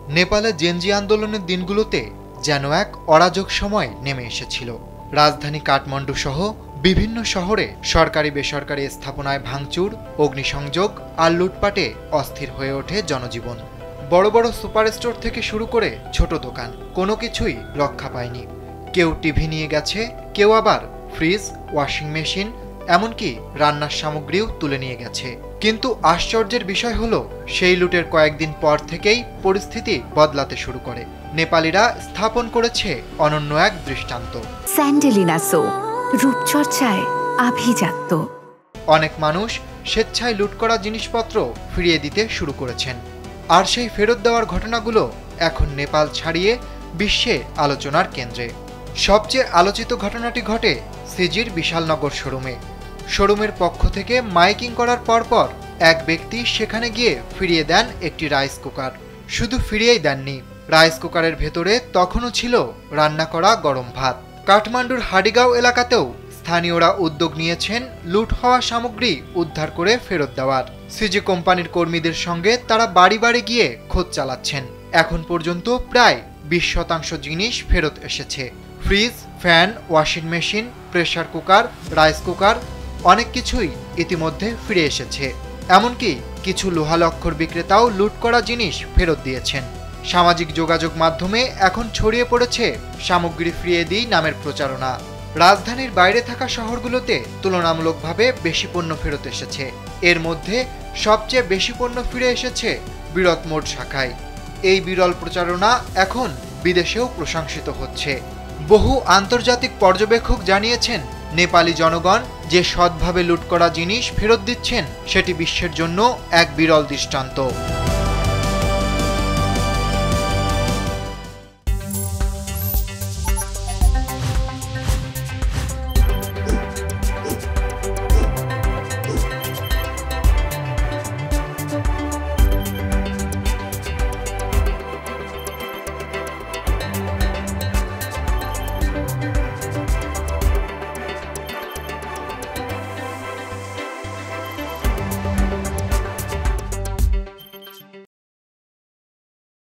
নেপালে জেনজি আন্দোলনের দিনগুলোতে যেন এক অরাজক সময় নেমে এসেছিল। রাজধানী কাঠমান্ডু সহ বিভিন্ন শহরে সরকারি বেসরকারি স্থাপনায় ভাঙচুর, অগ্নিসংযোগ আর লুটপাটে অস্থির হয়ে ওঠে জনজীবন। বড় বড় সুপারস্টোর থেকে শুরু করে ছোট দোকান কোনো কিছুই রক্ষা পায়নি। কেউ টিভি নিয়ে গেছে, কেউ আবার ফ্রিজ, ওয়াশিং মেশিন, এমনকি রান্নার সামগ্রীও তুলে নিয়ে গেছে। কিন্তু আশ্চর্যের বিষয় হলো, সেই লুটের কয়েকদিন পর থেকেই পরিস্থিতি বদলাতে শুরু করে। নেপালিরা স্থাপন করেছে অনন্য এক দৃষ্টান্ত। স্যান্ডেলিনা সো, রূপচর্চায় আভিজাত্য। অনেক মানুষ স্বেচ্ছায় লুট করা জিনিসপত্র ফিরিয়ে দিতে শুরু করেছেন। আর সেই ফেরত দেওয়ার ঘটনাগুলো এখন নেপাল ছাড়িয়ে বিশ্বে আলোচনার কেন্দ্রে। সবচেয়ে আলোচিত ঘটনাটি ঘটে সিজির বিশালনগর শোরুমে। শোরুমের পক্ষ থেকে মাইকিং করার পরপর এক ব্যক্তি সেখানে গিয়ে ফিরিয়ে দেন একটি রাইস কুকার। শুধু ফিরিয়েই দেননি, রাইস কুকারের ভেতরে তখনও ছিল রান্না করা গরম ভাত। কাঠমান্ডুর হাডিগাঁও এলাকাতেও স্থানীয়রা উদ্যোগ নিয়েছেন লুট হওয়া সামগ্রী উদ্ধার করে ফেরত দেওয়ার। সিজি কোম্পানির কর্মীদের সঙ্গে তারা বাড়ি বাড়ি গিয়ে খোঁজ চালাচ্ছেন। এখন পর্যন্ত প্রায় 20% জিনিস ফেরত এসেছে। Fridge, fan, washing machine, pressure cooker, rice cooker, অনেক কিছুই ইতিমধ্যে ফিরে এসেছে। এমনকি কিছু লোহালক্ষ্যর বিক্রেতাও লুট করা জিনিস ফেরত দিয়েছেন। সামাজিক যোগাযোগ মাধ্যমে এখন ছড়িয়ে পড়েছে সামগ্রী ফিরিয়ে দিই নামের প্রচারণা। রাজধানীর বাইরে থাকা শহরগুলোতে তুলনামূলকভাবে বেশি পণ্য ফেরত এসেছে। এর মধ্যে সবচেয়ে বেশি পণ্য ফিরে এসেছে বিরত মোড় শাখায়। এই বিরল প্রচারণা এখন বিদেশেও প্রশংসিত হচ্ছে। বহু আন্তর্জাতিক পর্যবেক্ষক জানিয়েছেন, নেপালি জনগণ যে সৎভাবে লুট করা জিনিস ফেরত দিচ্ছেন সেটি বিশ্বের জন্য এক বিরল দৃষ্টান্ত।